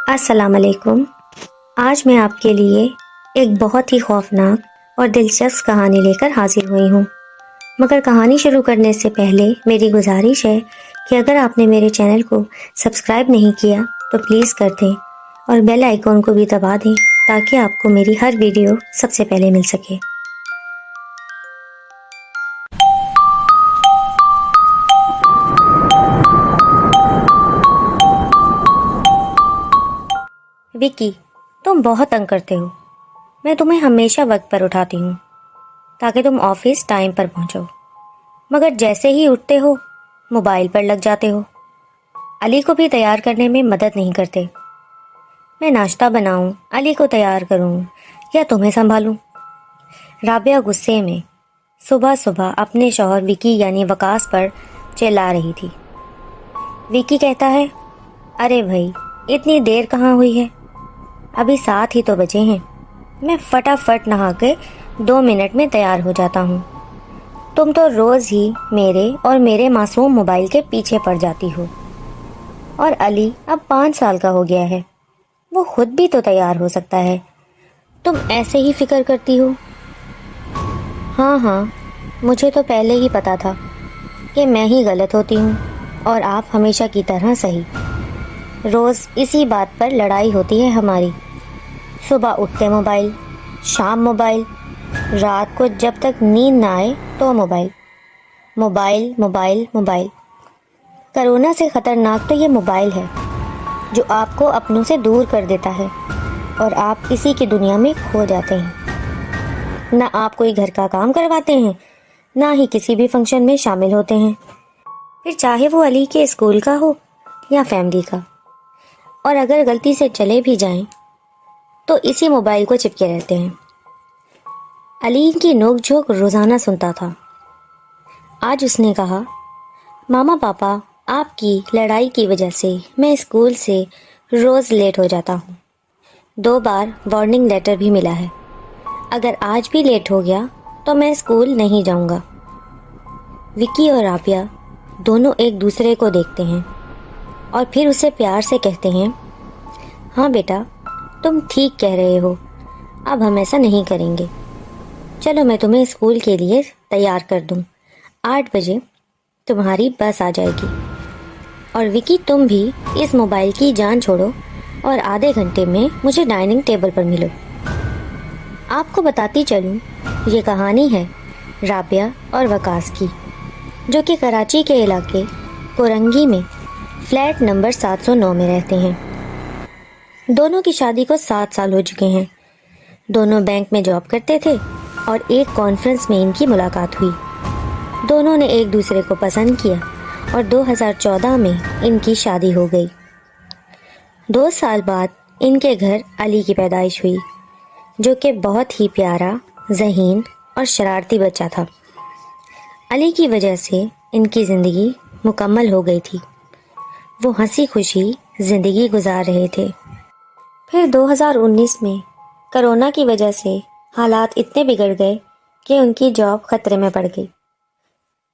السلام علیکم۔ آج میں آپ کے لیے ایک بہت ہی خوفناک اور دلچسپ کہانی لے کر حاضر ہوئی ہوں، مگر کہانی شروع کرنے سے پہلے میری گزارش ہے کہ اگر آپ نے میرے چینل کو سبسکرائب نہیں کیا تو پلیز کر دیں اور بیل آئیکن کو بھی دبا دیں تاکہ آپ کو میری ہر ویڈیو سب سے پہلے مل سکے۔ وکی، تم بہت تنگ کرتے ہو۔ میں تمہیں ہمیشہ وقت پر اٹھاتی ہوں تاکہ تم آفس ٹائم پر پہنچو، مگر جیسے ہی اٹھتے ہو موبائل پر لگ جاتے ہو۔ علی کو بھی تیار کرنے میں مدد نہیں کرتے۔ میں ناشتہ بناؤں، علی کو تیار کروں یا تمہیں سنبھالوں؟ رابعہ غصے میں صبح صبح اپنے شوہر وکی یعنی وقاص پر چلا رہی تھی۔ وکی کہتا ہے، ارے بھائی اتنی دیر کہاں ہوئی ہے، ابھی 7 ہی تو بجے ہیں۔ میں فٹافٹ نہا کے 2 منٹ میں تیار ہو جاتا ہوں۔ تم تو روز ہی میرے اور میرے معصوم موبائل کے پیچھے پڑ جاتی ہو۔ اور علی اب 5 سال کا ہو گیا ہے، وہ خود بھی تو تیار ہو سکتا ہے، تم ایسے ہی فکر کرتی ہو۔ ہاں، مجھے تو پہلے ہی پتا تھا کہ میں ہی غلط ہوتی ہوں اور آپ ہمیشہ کی طرح صحیح۔ روز اسی بات پر لڑائی ہوتی ہے ہماری۔ صبح اٹھتے موبائل، شام موبائل، رات کو جب تک نیند نہ آئے تو mobile mobile mobile mobile. Corona سے خطرناک تو یہ موبائل ہے جو آپ کو اپنوں سے دور کر دیتا ہے اور آپ اسی کی دنیا میں کھو جاتے ہیں۔ نہ آپ کوئی گھر کا کام کرواتے ہیں، نہ ہی کسی بھی فنکشن میں شامل ہوتے ہیں، پھر چاہے وہ علی کے اسکول کا ہو یا فیملی کا۔ اور اگر غلطی سے چلے بھی جائیں تو اسی موبائل کو چپکے رہتے ہیں۔ علی کی نوک جھوک روزانہ سنتا تھا۔ آج اس نے کہا، ماما پاپا آپ کی لڑائی کی وجہ سے میں اسکول سے روز لیٹ ہو جاتا ہوں۔ 2 بار وارننگ لیٹر بھی ملا ہے، اگر آج بھی لیٹ ہو گیا تو میں اسکول نہیں جاؤں گا۔ وکی اور رابعہ دونوں ایک دوسرے کو دیکھتے ہیں اور پھر اسے پیار سے کہتے ہیں، ہاں بیٹا تم ٹھیک کہہ رہے ہو، اب ہم ایسا نہیں کریں گے۔ چلو میں تمہیں اسکول کے لیے تیار کر دوں، 8 بجے تمہاری بس آ جائے گی۔ اور وکی تم بھی اس موبائل کی جان چھوڑو اور آدھے گھنٹے میں مجھے ڈائننگ ٹیبل پر ملو۔ آپ کو بتاتی چلوں، یہ کہانی ہے رابعہ اور وقاص کی، جو کہ کراچی کے علاقے کورنگی میں فلیٹ نمبر 709 میں رہتے ہیں۔ دونوں کی شادی کو 7 سال ہو چکے ہیں۔ دونوں بینک میں جاب کرتے تھے اور ایک کانفرنس میں ان کی ملاقات ہوئی۔ دونوں نے ایک دوسرے کو پسند کیا اور 2014 میں ان کی شادی ہو گئی۔ 2 سال بعد ان کے گھر علی کی پیدائش ہوئی، جو کہ بہت ہی پیارا، ذہین اور شرارتی بچہ تھا۔ علی کی وجہ سے ان کی زندگی مکمل ہو گئی تھی۔ وہ ہنسی خوشی زندگی گزار رہے تھے۔ پھر 2019 میں کرونا کی وجہ سے حالات اتنے بگڑ گئے کہ ان کی جاب خطرے میں پڑ گئی۔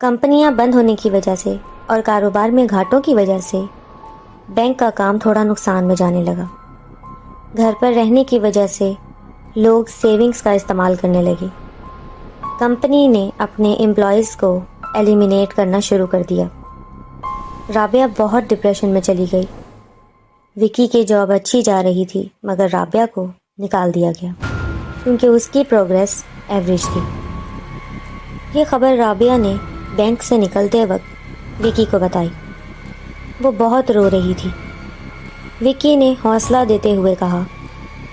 کمپنیاں بند ہونے کی وجہ سے اور کاروبار میں گھاٹوں کی وجہ سے بینک کا کام تھوڑا نقصان میں جانے لگا۔ گھر پر رہنے کی وجہ سے لوگ سیونگز کا استعمال کرنے لگے۔ کمپنی نے اپنے امپلائیز کو ایلیمینیٹ کرنا شروع کر دیا۔ رابعہ بہت ڈپریشن میں چلی گئی۔ وکی کی جاب اچھی جا رہی تھی، مگر رابعہ کو نکال دیا گیا کیونکہ اس کی پروگریس ایوریج تھی۔ یہ خبر رابعہ نے بینک سے نکلتے وقت وکی کو بتائی۔ وہ بہت رو رہی تھی۔ وکی نے حوصلہ دیتے ہوئے کہا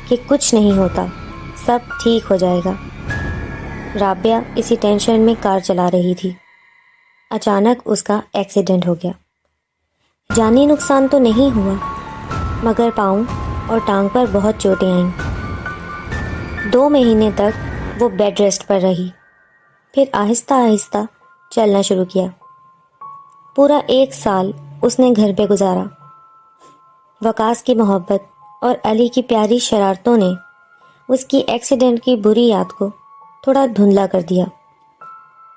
کہ کچھ نہیں ہوتا، سب ٹھیک ہو جائے گا۔ رابعہ اسی ٹینشن میں کار چلا رہی تھی۔ اچانک اس کا ایکسیڈنٹ ہو گیا۔ جانی نقصان تو نہیں ہوا، مگر پاؤں اور ٹانگ پر بہت چوٹیں آئیں۔ 2 مہینے تک وہ بیڈ ریسٹ پر رہی، پھر آہستہ آہستہ چلنا شروع کیا۔ پورا 1 سال اس نے گھر پہ گزارا۔ وقاص کی محبت اور علی کی پیاری شرارتوں نے اس کی ایکسیڈنٹ کی بری یاد کو تھوڑا دھندلا کر دیا،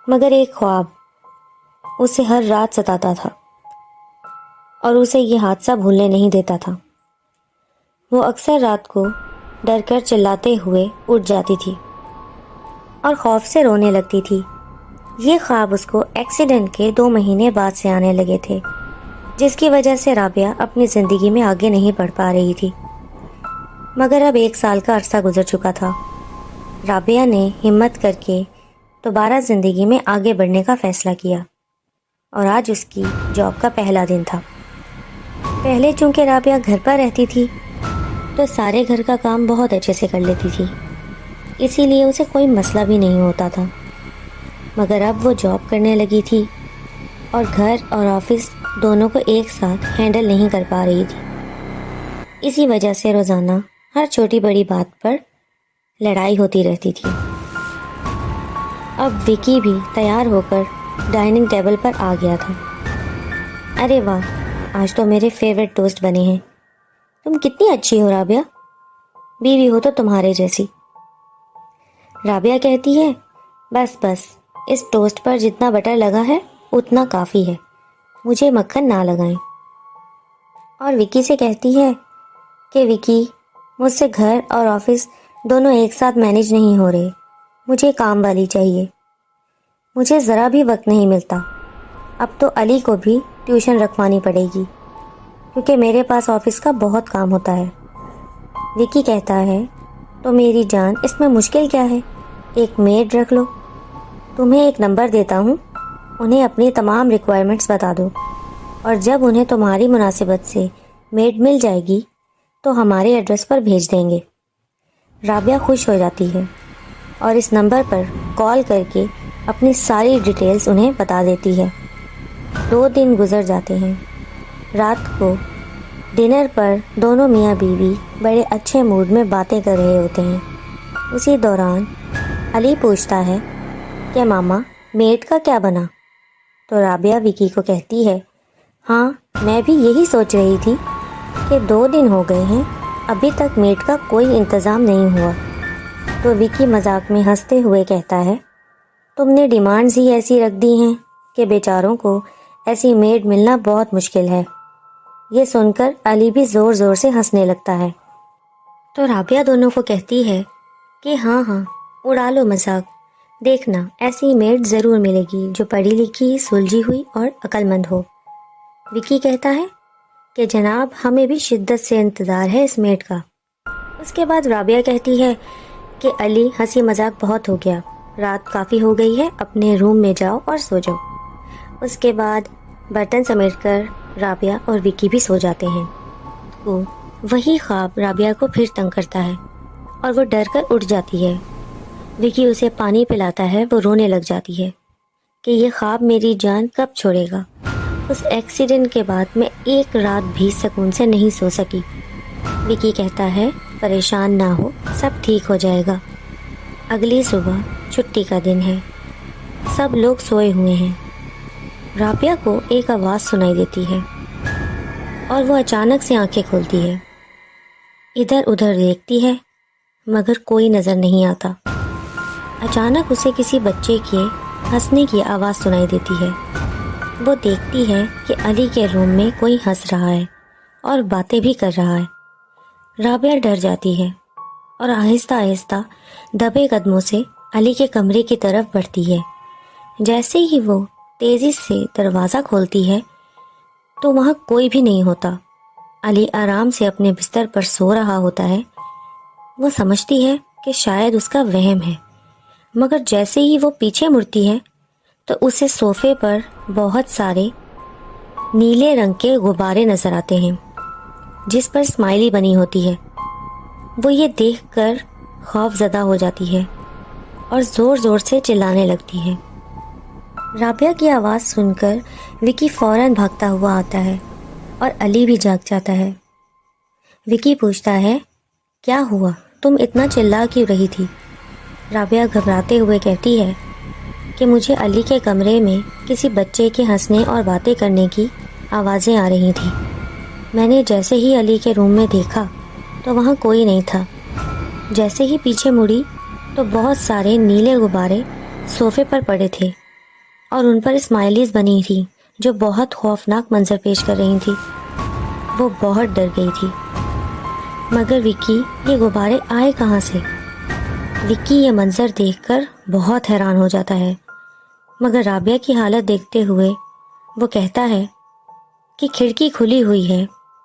مگر ایک خواب اسے ہر رات ستاتا تھا اور اسے یہ حادثہ بھولنے نہیں دیتا تھا۔ وہ اکثر رات کو ڈر کر چلاتے ہوئے اٹھ جاتی تھی اور خوف سے رونے لگتی تھی۔ یہ خواب اس کو ایکسیڈنٹ کے 2 مہینے بعد سے آنے لگے تھے، جس کی وجہ سے رابعہ اپنی زندگی میں آگے نہیں بڑھ پا رہی تھی۔ مگر اب 1 سال کا عرصہ گزر چکا تھا۔ رابعہ نے ہمت کر کے دوبارہ زندگی میں آگے بڑھنے کا فیصلہ کیا، اور آج اس کی جاب کا پہلا دن تھا۔ پہلے چونکہ رابعہ گھر پر رہتی تھی تو سارے گھر کا کام بہت اچھے سے کر لیتی تھی، اسی لیے اسے کوئی مسئلہ بھی نہیں ہوتا تھا۔ مگر اب وہ جاب کرنے لگی تھی اور گھر اور آفس دونوں کو ایک ساتھ ہینڈل نہیں کر پا رہی تھی۔ اسی وجہ سے روزانہ ہر چھوٹی بڑی بات پر لڑائی ہوتی رہتی تھی۔ اب وکی بھی تیار ہو کر ڈائننگ ٹیبل پر آ گیا تھا۔ ارے واہ، آج تو میرے فیوریٹ ٹوسٹ بنے ہیں۔ تم کتنی اچھی ہو رابعہ، بیوی ہو تو تمہارے جیسی۔ رابعہ کہتی ہے، بس بس، اس ٹوسٹ پر جتنا بٹر لگا ہے اتنا کافی ہے، مجھے مکھن نہ لگائیں۔ اور وکی سے کہتی ہے کہ وکی، مجھ سے گھر اور آفس دونوں ایک ساتھ مینیج نہیں ہو رہے، مجھے کام والی چاہیے، مجھے ذرا بھی وقت نہیں ملتا۔ اب تو علی کو بھی ٹیوشن رکھوانی پڑے گی کیونکہ میرے پاس آفس کا بہت کام ہوتا ہے۔ وکی کہتا ہے، تو میری جان، اس میں مشکل کیا ہے، ایک میڈ رکھ لو۔ تمہیں ایک نمبر دیتا ہوں، انہیں اپنی تمام ریکوائرمنٹس بتا دو، اور جب انہیں تمہاری مناسبت سے میڈ مل جائے گی تو ہمارے ایڈریس پر بھیج دیں گے۔ رابعہ خوش ہو جاتی ہے اور اس نمبر پر کال کر کے اپنی ساری ڈیٹیلز انہیں بتا دیتی ہے۔ 2 دن گزر جاتے ہیں۔ رات کو ڈنر پر دونوں میاں بیوی بڑے اچھے موڈ میں باتیں کر رہے ہوتے ہیں۔ اسی دوران علی پوچھتا ہے کہ ماما، میڈ کا کیا بنا؟ تو رابعہ وکی کو کہتی ہے، ہاں میں بھی یہی سوچ رہی تھی کہ 2 دن ہو گئے ہیں، ابھی تک میڈ کا کوئی انتظام نہیں ہوا۔ تو وکی مذاق میں ہنستے ہوئے کہتا ہے، تم نے ڈیمانڈز ہی ایسی رکھ دی ہیں کہ بیچاروں کو ایسی میڈ ملنا بہت مشکل ہے۔ یہ سن کر علی بھی زور زور سے ہنسنے لگتا ہے۔ تو رابعہ دونوں کو کہتی ہے کہ ہاں ہاں، اڑا لو مذاق، دیکھنا ایسی میڈ ضرور ملے گی جو پڑھی لکھی، سلجھی ہوئی اور عقل مند ہو۔ وکی کہتا ہے کہ جناب، ہمیں بھی شدت سے انتظار ہے اس میڈ کا۔ اس کے بعد رابعہ کہتی ہے کہ علی، ہنسی مذاق بہت ہو گیا، رات کافی ہو گئی ہے، اپنے روم میں جاؤ اور سو جاؤ۔ اس کے بعد برتن سمیٹ کر رابعہ اور وکی بھی سو جاتے ہیں۔ تو وہی خواب رابعہ کو پھر تنگ کرتا ہے اور وہ ڈر کر اٹھ جاتی ہے۔ وکی اسے پانی پلاتا ہے، وہ رونے لگ جاتی ہے کہ یہ خواب میری جان کب چھوڑے گا۔ اس ایکسیڈنٹ کے بعد میں 1 رات بھی سکون سے نہیں سو سکی۔ وکی کہتا ہے، پریشان نہ ہو، سب ٹھیک ہو جائے گا۔ اگلی صبح چھٹی کا دن ہے، سب لوگ سوئے ہوئے ہیں۔ رابعہ کو ایک آواز سنائی دیتی ہے اور وہ اچانک سے آنکھیں کھولتی ہے۔ ادھر ادھر دیکھتی ہے مگر کوئی نظر نہیں آتا۔ اچانک اسے کسی بچے کے ہنسنے کی آواز سنائی دیتی ہے۔ وہ دیکھتی ہے کہ علی کے روم میں کوئی ہنس رہا ہے اور باتیں بھی کر رہا ہے۔ رابعہ ڈر جاتی ہے اور آہستہ آہستہ دبے قدموں سے علی کے کمرے کی طرف بڑھتی ہے۔ جیسے ہی وہ تیزی سے دروازہ کھولتی ہے تو وہاں کوئی بھی نہیں ہوتا۔ علی آرام سے اپنے بستر پر سو رہا ہوتا ہے۔ وہ سمجھتی ہے کہ شاید اس کا وہم ہے، مگر جیسے ہی وہ پیچھے مڑتی ہے تو اسے صوفے پر بہت سارے نیلے رنگ کے غبارے نظر آتے ہیں جس پر اسمائلی بنی ہوتی ہے۔ وہ یہ دیکھ کر خوف زدہ ہو جاتی ہے اور زور زور سے چلانے لگتی ہے۔ رابعہ کی آواز سن کر وکی فوراً بھاگتا ہوا آتا ہے اور علی بھی جاگ جاتا ہے۔ وکی پوچھتا ہے، کیا ہوا، تم اتنا چلا کیوں رہی تھی؟ رابعہ گھبراتے ہوئے کہتی ہے کہ مجھے علی کے کمرے میں کسی بچے کے ہنسنے اور باتیں کرنے کی آوازیں آ رہی تھیں۔ میں نے جیسے ہی علی کے روم میں دیکھا تو وہاں کوئی نہیں تھا۔ جیسے ہی پیچھے مڑی تو بہت سارے نیلے غبارے صوفے پر پڑے تھے اور ان پر اسمائلیز بنی تھی جو بہت خوفناک منظر پیش کر رہی تھی۔ وہ بہت ڈر گئی تھی۔ مگر وکی یہ غبارے آئے کہاں سے؟ وکی یہ منظر دیکھ کر بہت حیران ہو جاتا ہے، مگر رابعہ کی حالت دیکھتے ہوئے وہ کہتا ہے کہ کھڑکی کھلی ہوئی ہے،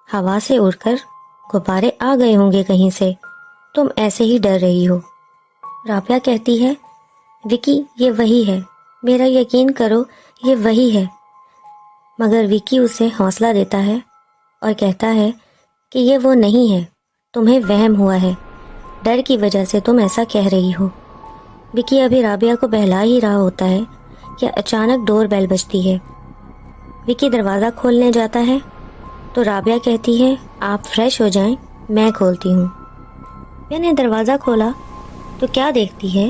ہوا سے اڑ کر غبارے آ گئے ہوں گے کہیں سے، تم ایسے ہی ڈر رہی ہو۔ رابعہ کہتی ہے وکی یہ وہی ہے، میرا یقین کرو یہ وہی ہے، مگر وکی اسے حوصلہ دیتا ہے اور کہتا ہے کہ یہ وہ نہیں ہے، تمہیں وہم ہوا ہے، ڈر کی وجہ سے تم ایسا کہہ رہی ہو۔ وکی ابھی رابعہ کو بہلا ہی رہا ہوتا ہے کہ اچانک ڈور بیل بجتی ہے۔ وکی دروازہ کھولنے جاتا ہے تو رابعہ کہتی ہے آپ فریش ہو جائیں، میں کھولتی ہوں۔ میں نے دروازہ کھولا تو کیا دیکھتی ہے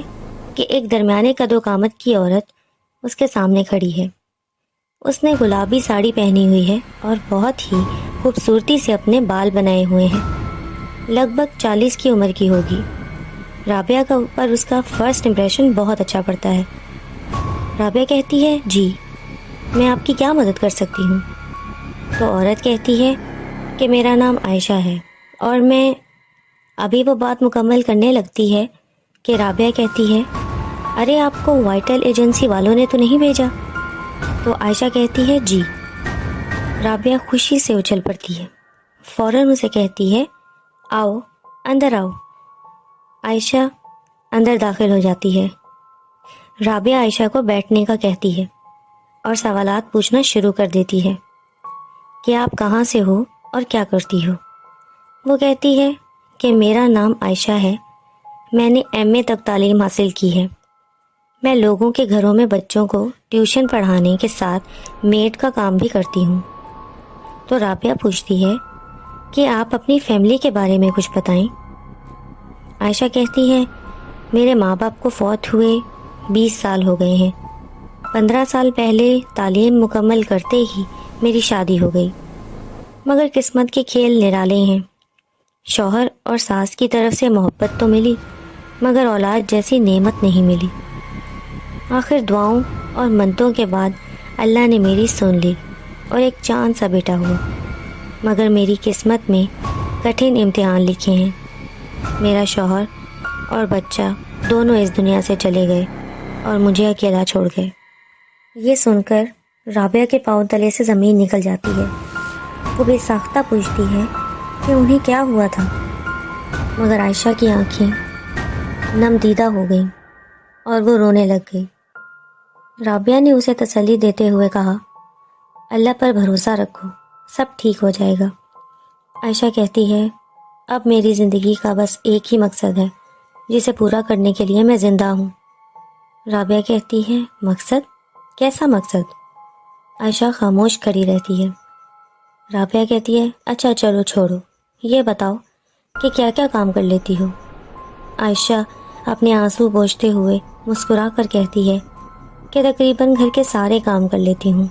کہ ایک درمیانے قد و قامت کی عورت اس کے سامنے کھڑی ہے۔ اس نے گلابی ساڑی پہنی ہوئی ہے اور بہت ہی خوبصورتی سے اپنے بال بنائے ہوئے ہیں، لگ بھگ 40 کی عمر کی ہوگی۔ رابعہ کا پر اس کا فرسٹ امپریشن بہت اچھا پڑتا ہے۔ رابعہ کہتی ہے جی میں آپ کی کیا مدد کر سکتی ہوں؟ تو عورت کہتی ہے کہ میرا نام عائشہ ہے، اور میں ابھی وہ بات مکمل کرنے لگتی ہے کہ رابعہ کہتی ہے ارے آپ کو وائٹل ایجنسی والوں نے تو نہیں بھیجا؟ تو عائشہ کہتی ہے جی۔ رابعہ خوشی سے اچھل پڑتی ہے، فوراً اسے کہتی ہے آؤ اندر آؤ۔ عائشہ اندر داخل ہو جاتی ہے۔ رابعہ عائشہ کو بیٹھنے کا کہتی ہے اور سوالات پوچھنا شروع کر دیتی ہے کہ آپ کہاں سے ہو اور کیا کرتی ہو؟ وہ کہتی ہے کہ میرا نام عائشہ ہے، میں نے ایم اے تک تعلیم حاصل کی ہے، میں لوگوں کے گھروں میں بچوں کو ٹیوشن پڑھانے کے ساتھ میڈ کا کام بھی کرتی ہوں۔ تو رابعہ پوچھتی ہے کہ آپ اپنی فیملی کے بارے میں کچھ بتائیں۔ عائشہ کہتی ہے میرے ماں باپ کو فوت ہوئے 20 سال ہو گئے ہیں، 15 سال پہلے تعلیم مکمل کرتے ہی میری شادی ہو گئی، مگر قسمت کے کھیل نرالے ہیں، شوہر اور ساس کی طرف سے محبت تو ملی مگر اولاد جیسی نعمت نہیں ملی۔ آخر دعاؤں اور منتوں کے بعد اللہ نے میری سن لی اور ایک چاند سا بیٹا ہوا، مگر میری قسمت میں کٹھن امتحان لکھے ہیں، میرا شوہر اور بچہ دونوں اس دنیا سے چلے گئے اور مجھے اکیلا چھوڑ گئے۔ یہ سن کر رابعہ کے پاؤں تلے سے زمین نکل جاتی ہے۔ وہ بے ساختہ پوچھتی ہے کہ انہیں کیا ہوا تھا، مگر عائشہ کی آنکھیں نم دیدہ ہو گئیں اور وہ رونے لگ گئی۔ رابعہ نے اسے تسلی دیتے ہوئے کہا اللہ پر بھروسہ رکھو، سب ٹھیک ہو جائے گا۔ عائشہ کہتی ہے اب میری زندگی کا بس ایک ہی مقصد ہے جسے پورا کرنے کے لیے میں زندہ ہوں۔ رابعہ کہتی ہے مقصد؟ کیسا مقصد؟ عائشہ خاموش کھڑی رہتی ہے۔ رابعہ کہتی ہے اچھا چلو چھوڑو، یہ بتاؤ کہ کیا کیا کام کر لیتی ہو؟ عائشہ اپنے آنسو پوچھتے ہوئے مسکرا کر کہتی ہے کہ تقریباً گھر کے سارے کام کر لیتی ہوں،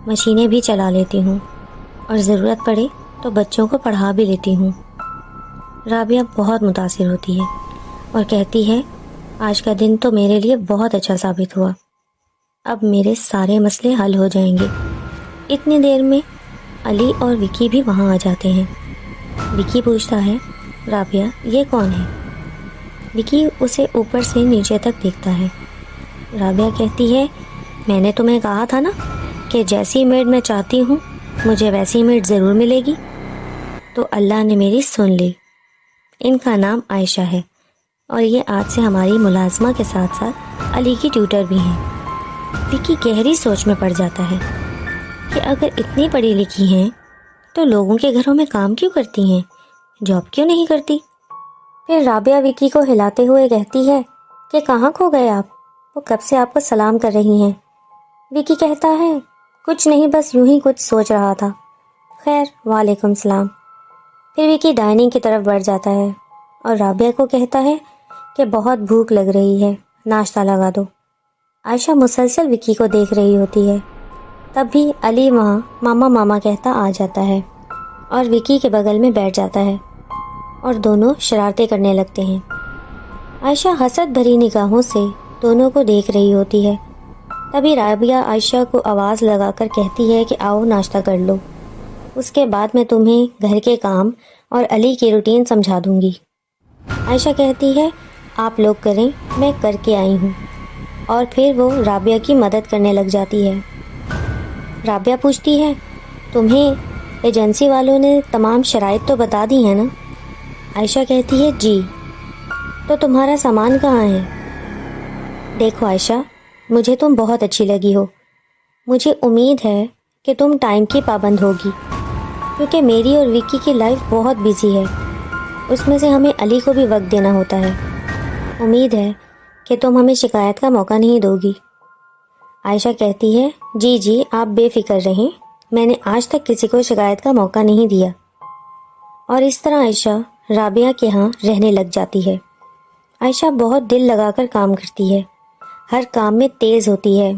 مشینیں بھی چلا لیتی ہوں، اور ضرورت پڑے تو بچوں کو پڑھا بھی لیتی ہوں۔ رابعہ بہت متاثر ہوتی ہے اور کہتی ہے آج کا دن تو میرے لیے بہت اچھا ثابت ہوا، اب میرے سارے مسئلے حل ہو جائیں گے۔ اتنی دیر میں علی اور وکی بھی وہاں آ جاتے ہیں۔ وکی پوچھتا ہے رابعہ یہ کون ہے؟ وکی اسے اوپر سے نیچے تک دیکھتا ہے۔ رابعہ کہتی ہے میں نے تمہیں کہا تھا نا کہ جیسی میڈ میں چاہتی ہوں مجھے ویسی میڈ ضرور ملے گی، تو اللہ نے میری سن لی۔ ان کا نام عائشہ ہے اور یہ آج سے ہماری ملازمہ کے ساتھ ساتھ علی کی ٹیوٹر بھی ہیں۔ وکی گہری سوچ میں پڑ جاتا ہے کہ اگر اتنی پڑھی لکھی ہیں تو لوگوں کے گھروں میں کام کیوں کرتی ہیں، جاب کیوں نہیں کرتی؟ پھر رابعہ وکی کو ہلاتے ہوئے کہتی ہے کہ کہاں کھو گئے آپ، وہ کب سے آپ کو سلام کر رہی ہیں۔ وکی کہتا ہے کچھ نہیں، بس یوں ہی کچھ سوچ رہا تھا۔ خیر وعلیکم السلام۔ پھر وکی ڈائننگ کی طرف بڑھ جاتا ہے اور رابعہ کو کہتا ہے کہ بہت بھوک لگ رہی ہے، ناشتہ لگا دو۔ عائشہ مسلسل وکی کو دیکھ رہی ہوتی ہے، تب بھی علی وہاں ماما ماما کہتا آ جاتا ہے اور وکی کے بغل میں بیٹھ جاتا ہے اور دونوں شرارتیں کرنے لگتے ہیں۔ عائشہ حسد بھری نگاہوں سے دونوں کو دیکھ رہی ہوتی ہے۔ تبھی رابعہ عائشہ کو آواز لگا کر کہتی ہے کہ آؤ ناشتہ کر لو، اس کے بعد میں تمہیں گھر کے کام اور علی کی روٹین سمجھا دوں گی۔ عائشہ کہتی ہے آپ لوگ کریں، میں کر کے آئی ہوں، اور پھر وہ رابعہ کی مدد کرنے لگ جاتی ہے۔ رابعہ پوچھتی ہے تمہیں ایجنسی والوں نے تمام شرائط تو بتا دی ہیں نا؟ عائشہ کہتی ہے جی۔ تو تمہارا سامان کہاں ہے؟ دیکھو عائشہ، مجھے تم بہت اچھی لگی ہو، مجھے امید ہے کہ تم ٹائم کی پابند ہوگی، کیونکہ میری اور وکی کی لائف بہت بیزی ہے، اس میں سے ہمیں علی کو بھی وقت دینا ہوتا ہے۔ امید ہے کہ تم ہمیں شکایت کا موقع نہیں دو گی۔ عائشہ کہتی ہے جی جی آپ بے فکر رہیں، میں نے آج تک کسی کو شکایت کا موقع نہیں دیا۔ اور اس طرح عائشہ رابعہ کے ہاں رہنے لگ جاتی ہے۔ عائشہ بہت دل لگا کر کام کرتی ہے، ہر کام میں تیز ہوتی ہے،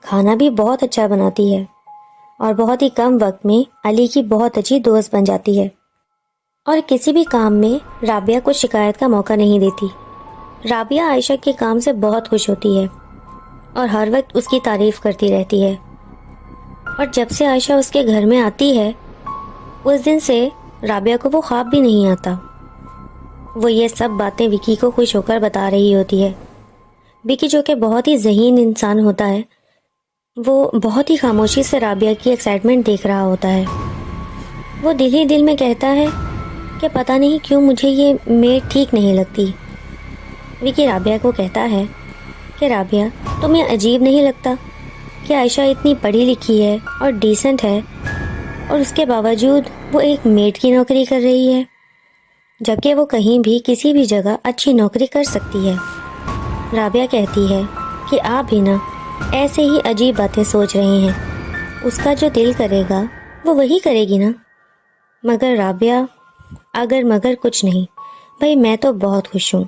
کھانا بھی بہت اچھا بناتی ہے، اور بہت ہی کم وقت میں علی کی بہت اچھی دوست بن جاتی ہے، اور کسی بھی کام میں رابعہ کو شکایت کا موقع نہیں دیتی۔ رابعہ عائشہ کے کام سے بہت خوش ہوتی ہے اور ہر وقت اس کی تعریف کرتی رہتی ہے، اور جب سے عائشہ اس کے گھر میں آتی ہے اس دن سے رابعہ کو وہ خواب بھی نہیں آتا۔ وہ یہ سب باتیں وکی کو خوش ہو کر بتا رہی ہوتی ہے۔ وکی جو کہ بہت ہی ذہین انسان ہوتا ہے، وہ بہت ہی خاموشی سے رابعہ کی ایکسائٹمنٹ دیکھ رہا ہوتا ہے۔ وہ دل ہی دل میں کہتا ہے کہ پتہ نہیں کیوں مجھے یہ میڈ ٹھیک نہیں لگتی۔ وکی رابعہ کو کہتا ہے کہ رابعہ تمہیں عجیب نہیں لگتا کہ عائشہ اتنی پڑھی لکھی ہے اور ڈیسنٹ ہے، اور اس کے باوجود وہ ایک میڈ کی نوکری کر رہی ہے، جبکہ وہ کہیں بھی کسی بھی جگہ اچھی نوکری کر سکتی ہے۔ رابعہ کہتی ہے کہ آپ بھی نا ایسے ہی عجیب باتیں سوچ رہے ہیں، اس کا جو دل کرے گا وہ وہی کرے گی نا۔ مگر رابعہ اگر مگر کچھ نہیں، بھئی میں تو بہت خوش ہوں،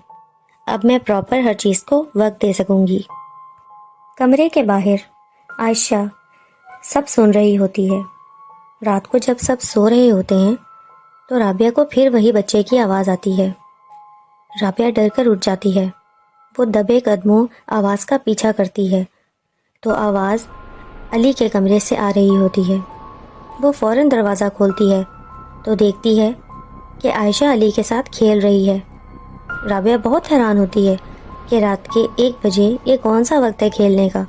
اب میں پراپر ہر چیز کو وقت دے سکوں گی۔ کمرے کے باہر عائشہ سب سن رہی ہوتی ہے۔ رات کو جب سب سو رہے ہوتے ہیں تو رابعہ کو پھر وہی بچے کی آواز آتی ہے۔ رابعہ ڈر کر اٹھ جاتی ہے، وہ دبے قدموں آواز کا پیچھا کرتی ہے تو آواز علی کے کمرے سے آ رہی ہوتی ہے۔ وہ فوراً دروازہ کھولتی ہے تو دیکھتی ہے کہ عائشہ علی کے ساتھ کھیل رہی ہے۔ رابعہ بہت حیران ہوتی ہے کہ رات کے 1 بجے یہ کون سا وقت ہے کھیلنے کا۔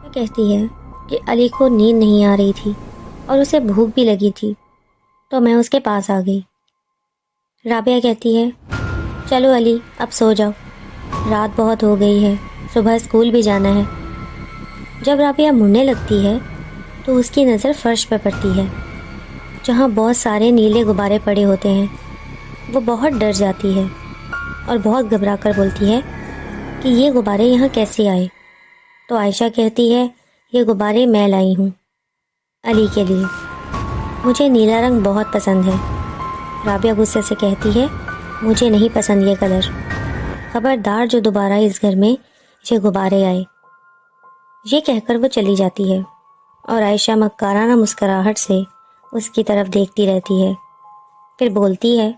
وہ کہتی ہے کہ علی کو نیند نہیں آ رہی تھی اور اسے بھوک بھی لگی تھی، تو میں اس کے پاس آ گئی۔ رابعہ کہتی ہے چلو علی اب سو جاؤ، رات بہت ہو گئی ہے، صبح اسکول بھی جانا ہے۔ جب رابعہ مڑنے لگتی ہے تو اس کی نظر فرش پہ پڑتی ہے جہاں بہت سارے نیلے غبارے پڑے ہوتے ہیں۔ وہ بہت ڈر جاتی ہے اور بہت گھبرا کر بولتی ہے کہ یہ غبارے یہاں کیسے آئے؟ تو عائشہ کہتی ہے یہ غبارے میں لائی ہوں علی کے لیے، مجھے نیلا رنگ بہت پسند ہے۔ رابعہ غصے سے کہتی ہے مجھے نہیں پسند یہ کلر، خبردار جو دوبارہ اس گھر میں یہ غبارے آئے۔ یہ کہہ کر وہ چلی جاتی ہے اور عائشہ مکارانہ مسکراہٹ سے اس کی طرف دیکھتی رہتی ہے، پھر بولتی ہے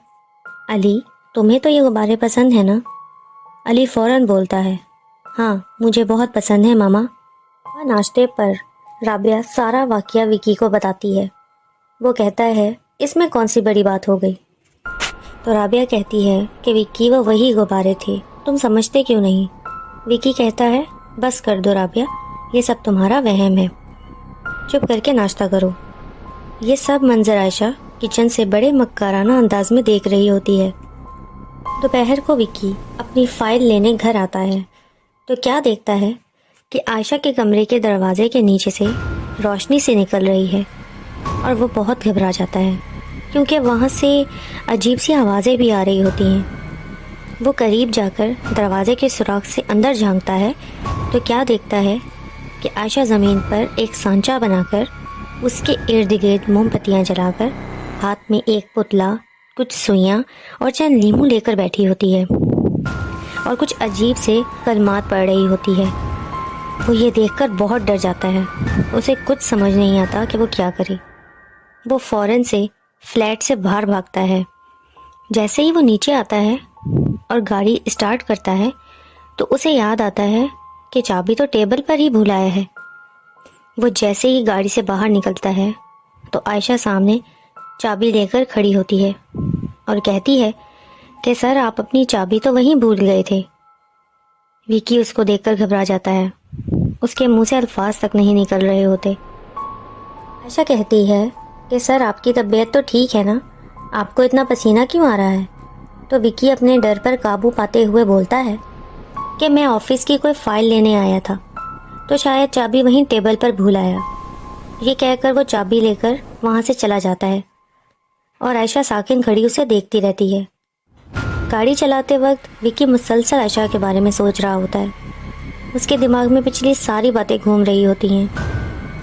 علی تمہیں تو یہ غبارے پسند ہیں نا؟ علی فوراً بولتا ہے ہاں مجھے بہت پسند ہے ماما۔ ناشتے پر رابعہ سارا واقعہ وکی کو بتاتی ہے۔ وہ کہتا ہے اس میں کون سی بڑی بات ہو گئی؟ تو رابعہ کہتی ہے کہ وکی وہ وہی غبارے تھے، تم سمجھتے کیوں نہیں؟ وکی کہتا ہے بس کر دو رابعہ، یہ سب تمہارا وہم ہے، چپ کر کے ناشتہ کرو۔ یہ سب منظر عائشہ کچن سے بڑے مکارانہ انداز میں دیکھ رہی ہوتی ہے۔ دوپہر کو وکی اپنی فائل لینے گھر آتا ہے تو کیا دیکھتا ہے کہ عائشہ کے کمرے کے دروازے کے نیچے سے روشنی سے نکل رہی ہے، اور وہ بہت گھبرا جاتا ہے کیونکہ وہاں سے عجیب سی آوازیں بھی آ رہی ہوتی ہیں۔ وہ قریب جا کر دروازے کے سوراخ سے اندر جھانکتا ہے تو کیا دیکھتا ہے کہ عائشہ زمین پر ایک سانچہ بنا کر اس کے ارد گرد موم بتیاں جلا کر ہاتھ میں ایک پتلا، کچھ سوئیاں اور چند لیموں لے کر بیٹھی ہوتی ہے اور کچھ عجیب سے کلمات پڑھ رہی ہوتی ہے۔ وہ یہ دیکھ کر بہت ڈر جاتا ہے، اسے کچھ سمجھ نہیں آتا کہ وہ کیا کرے۔ وہ فوراً سے فلیٹ سے باہر بھاگتا ہے۔ جیسے ہی وہ نیچے آتا ہے اور گاڑی اسٹارٹ کرتا ہے تو اسے یاد آتا ہے کہ چابی تو ٹیبل پر ہی بھول آیا ہے۔ وہ جیسے ہی گاڑی سے باہر نکلتا ہے تو عائشہ سامنے چابی لے کر کھڑی ہوتی ہے اور کہتی ہے کہ سر آپ اپنی چابی تو وہیں بھول گئے تھے۔ وکی اس کو دیکھ کر گھبرا جاتا ہے، اس کے منہ سے الفاظ تک نہیں نکل رہے ہوتے۔ عائشہ کہتی ہے کہ سر آپ کی طبیعت تو ٹھیک ہے نا، آپ کو اتنا پسینہ کیوں آ رہا ہے؟ تو وکی اپنے ڈر پر قابو پاتے ہوئے بولتا ہے کہ میں آفس کی کوئی فائل لینے آیا تھا تو شاید چابی وہیں ٹیبل پر بھول آیا۔ یہ کہہ کر وہ چابی لے کر وہاں سے چلا جاتا ہے اور عائشہ ساکن کھڑی اسے دیکھتی رہتی ہے۔ گاڑی چلاتے وقت وکی مسلسل عائشہ کے بارے میں سوچ رہا ہوتا ہے۔ اس کے دماغ میں پچھلی ساری باتیں گھوم رہی ہوتی ہیں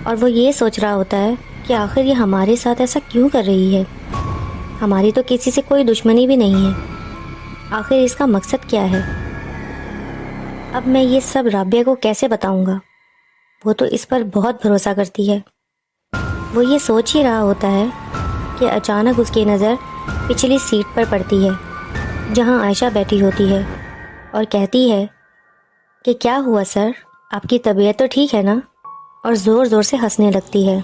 اور وہ یہ سوچ رہا ہوتا ہے کہ آخر یہ ہمارے ساتھ ایسا کیوں کر رہی ہے؟ ہماری تو کسی سے کوئی دشمنی بھی نہیں ہے، آخر اس کا مقصد کیا ہے؟ اب میں یہ سب رابعہ کو کیسے بتاؤں گا؟ وہ تو اس پر بہت بھروسہ کرتی ہے۔ وہ یہ سوچ ہی رہا ہوتا ہے کہ اچانک اس کی نظر پچھلی سیٹ پر پڑتی ہے جہاں عائشہ بیٹھی ہوتی ہے اور کہتی ہے کہ کیا ہوا سر، آپ کی طبیعت تو ٹھیک ہے نا؟ اور زور زور سے ہنسنے لگتی ہے۔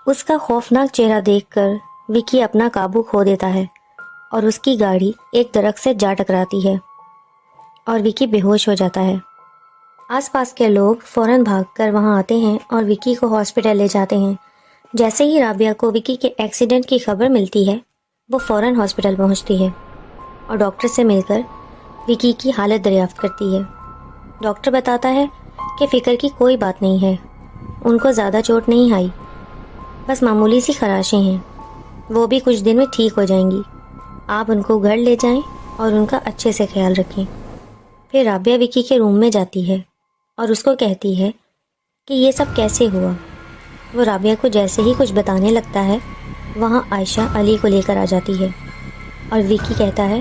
اس کا خوفناک چہرہ دیکھ کر وکی اپنا قابو کھو دیتا ہے اور اس کی گاڑی ایک درخت سے جا ٹکراتی ہے اور وکی بے ہوش ہو جاتا ہے۔ آس پاس کے لوگ فوراً بھاگ کر وہاں آتے ہیں اور وکی کو ہاسپٹل لے جاتے ہیں۔ جیسے ہی رابعہ کو وکی کے ایکسیڈنٹ کی خبر ملتی ہے، وہ فوراً ہاسپٹل پہنچتی ہے اور ڈاکٹر سے مل کر وکی کی حالت دریافت کرتی ہے۔ ڈاکٹر بتاتا ہے کہ فکر کی کوئی بات نہیں ہے، ان کو زیادہ چوٹ نہیں آئی، بس معمولی سی خراشیں ہیں، وہ بھی کچھ دن میں ٹھیک ہو جائیں گی۔ آپ ان کو گھر لے جائیں اور ان کا اچھے سے خیال رکھیں۔ پھر رابعہ وکی کے روم میں جاتی ہے اور اس کو کہتی ہے کہ یہ سب کیسے ہوا۔ وہ رابعہ کو جیسے ہی کچھ بتانے لگتا ہے، وہاں عائشہ علی کو لے کر آ جاتی ہے اور وکی کہتا ہے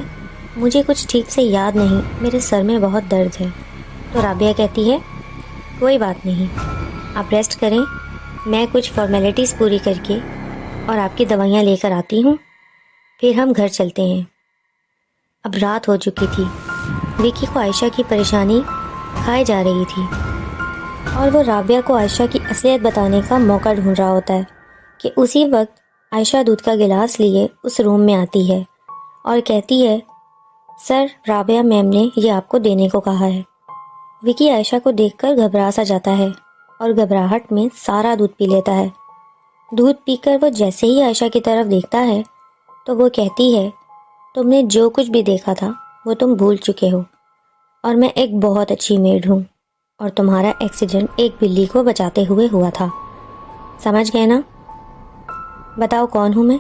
مجھے کچھ ٹھیک سے یاد نہیں، میرے سر میں بہت درد ہے۔ تو رابعہ کہتی ہے کوئی بات نہیں، آپ ریسٹ کریں، میں کچھ فارمیلٹیز پوری کر کے اور آپ کی دوائیاں لے کر آتی ہوں، پھر ہم گھر چلتے ہیں۔ اب رات ہو چکی تھی، وکی کو عائشہ کی پریشانی کھائے جا رہی تھی اور وہ رابعہ کو عائشہ کی اصلیت بتانے کا موقع ڈھونڈ رہا ہوتا ہے کہ اسی وقت عائشہ دودھ کا گلاس لیے اس روم میں آتی ہے اور کہتی ہے سر، رابعہ میم نے یہ آپ کو دینے کو کہا ہے۔ وکی عائشہ کو دیکھ کر گھبرا سا جاتا ہے اور گھبراہٹ میں سارا دودھ پی لیتا ہے۔ دودھ پی کر وہ جیسے ہی عائشہ کی طرف دیکھتا ہے تو وہ کہتی ہے تم نے جو کچھ بھی دیکھا تھا وہ تم بھول چکے ہو، اور میں ایک بہت اچھی میڈ ہوں، اور تمہارا ایکسیڈنٹ ایک بلی کو بچاتے ہوئے ہوا تھا، سمجھ گئے نا؟ بتاؤ کون ہوں میں؟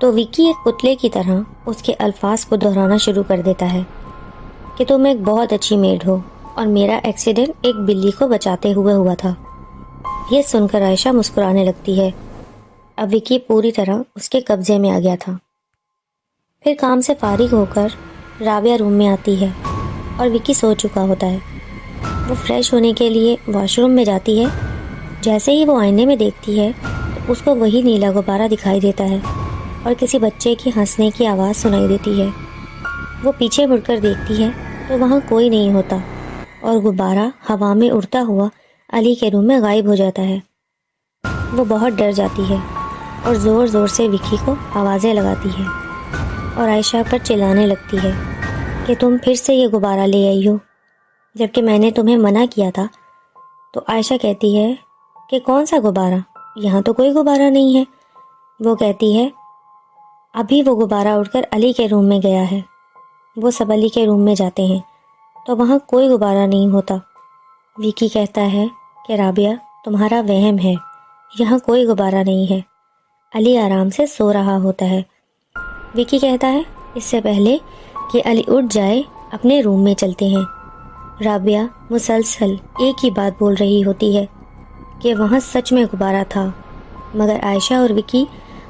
تو وکی ایک پتلے کی طرح اس کے الفاظ کو دہرانا شروع کر دیتا ہے کہ تم ایک بہت اچھی میڈ ہو اور میرا ایکسیڈنٹ ایک بلی کو بچاتے ہوئے ہوا تھا۔ یہ سن کر عائشہ مسکرانے لگتی ہے۔ اب وکی پوری طرح اس کے قبضے میں آ گیا تھا۔ پھر کام سے فارغ ہو کر رابعہ روم میں آتی ہے اور وکی سو چکا ہوتا ہے۔ وہ فریش ہونے کے لیے واش روم میں جاتی ہے۔ جیسے ہی وہ آئینے میں دیکھتی ہے تو اس کو وہی نیلا غبارہ دکھائی دیتا ہے اور کسی بچے کی ہنسنے کی آواز سنائی دیتی ہے۔ وہ پیچھے مڑ کر دیکھتی ہے تو وہاں کوئی نہیں ہوتا اور غبارہ ہوا میں اڑتا ہوا علی کے روم میں غائب ہو جاتا ہے۔ وہ بہت ڈر جاتی ہے اور زور زور سے وکی کو آوازیں لگاتی ہے اور عائشہ پر چلانے لگتی ہے کہ تم پھر سے یہ غبارہ لے آئی ہو جبکہ میں نے تمہیں منع کیا تھا۔ تو عائشہ کہتی ہے کہ کون سا غبارہ؟ یہاں تو کوئی غبارہ نہیں ہے۔ وہ کہتی ہے ابھی وہ غبارہ اڑ کر علی کے روم میں گیا ہے۔ وہ سب علی کے روم میں جاتے ہیں تو وہاں کوئی غبارہ نہیں ہوتا۔ وکی کہتا ہے کہ رابعہ تمہارا وہم ہے، یہاں کوئی غبارہ نہیں ہے، علی آرام سے سو رہا ہوتا ہے۔ وکی کہتا ہے اس سے پہلے کہ علی اٹھ جائے اپنے روم میں چلتے ہیں۔ رابعہ مسلسل ایک ہی بات بول رہی ہوتی ہے کہ وہاں سچ میں غبارہ تھا، مگر عائشہ اور وکی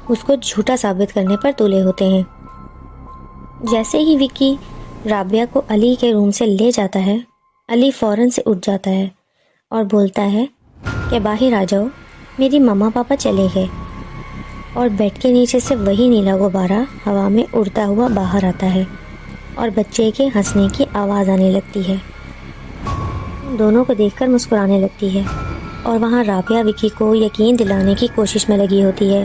اس کو جھوٹا ثابت کرنے پر تلے ہوتے ہیں۔ جیسے ہی وکی رابعہ کو علی کے روم سے لے جاتا ہے، علی فوراً سے اٹھ جاتا ہے اور بولتا ہے کہ باہر آ جاؤ، میری ماما پاپا چلے گئے، اور بیڈ کے نیچے سے وہی نیلا غبارہ ہوا میں اڑتا ہوا باہر آتا ہے اور بچے کے ہنسنے کی آواز آنے لگتی ہے۔ دونوں کو دیکھ کر مسکرانے لگتی ہے اور وہاں رابعہ وکی کو یقین دلانے کی کوشش میں لگی ہوتی ہے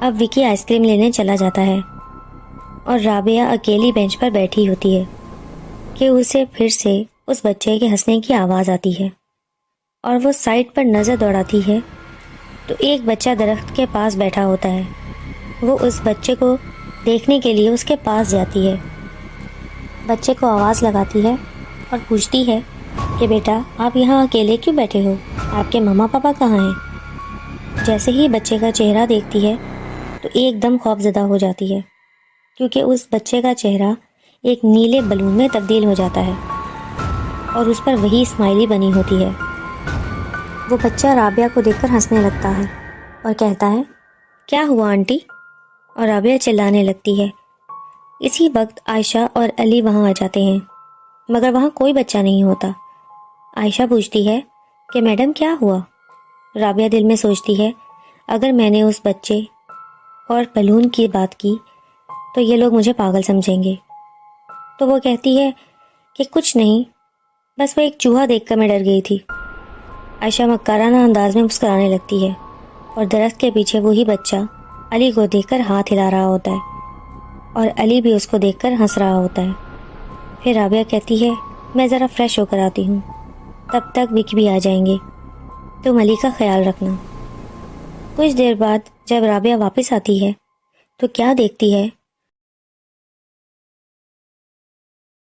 اب وکی آئس کریم لینے چلا جاتا ہے اور رابعہ اکیلی بینچ پر بیٹھی ہوتی ہے کہ اسے پھر سے اس بچے کے ہنسنے کی آواز آتی ہے اور وہ سائڈ پر نظر دوڑاتی ہے تو ایک بچہ درخت کے پاس بیٹھا ہوتا ہے۔ وہ اس بچے کو دیکھنے کے لیے اس کے پاس جاتی ہے، بچے کو آواز لگاتی ہے اور پوچھتی ہے کہ بیٹا آپ یہاں اکیلے کیوں بیٹھے ہو؟ آپ کے ماما پاپا کہاں ہیں؟ جیسے ہی بچے کا چہرہ دیکھتی ہے تو ایک دم خوف زدہ ہو جاتی ہے، کیونکہ اس بچے کا چہرہ ایک نیلے بلون میں تبدیل ہو جاتا ہے اور اس پر وہی اسمائلی بنی ہوتی ہے۔ وہ بچہ رابعہ کو دیکھ کر ہنسنے لگتا ہے اور کہتا ہے کیا ہوا آنٹی؟ اور رابعہ چلانے لگتی ہے۔ اسی وقت عائشہ اور علی وہاں آ جاتے ہیں، مگر وہاں کوئی بچہ نہیں ہوتا۔ عائشہ پوچھتی ہے کہ میڈم کیا ہوا؟ رابعہ دل میں سوچتی ہے اگر میں نے اس بچے اور بلون کی بات کی تو یہ لوگ مجھے پاگل سمجھیں گے، تو وہ کہتی ہے کہ کچھ نہیں، بس وہ ایک چوہا دیکھ کر میں ڈر گئی تھی۔ عائشہ مکارانہ انداز میں مسکرانے لگتی ہے اور درخت کے پیچھے وہی بچہ علی کو دیکھ کر ہاتھ ہلا رہا ہوتا ہے اور علی بھی اس کو دیکھ کر ہنس رہا ہوتا ہے۔ پھر رابعہ کہتی ہے میں ذرا فریش ہو کر آتی ہوں، تب تک وکی بھی آ جائیں گے، تم علی کا خیال رکھنا۔ کچھ دیر بعد جب رابعہ واپس آتی ہے تو کیا دیکھتی ہے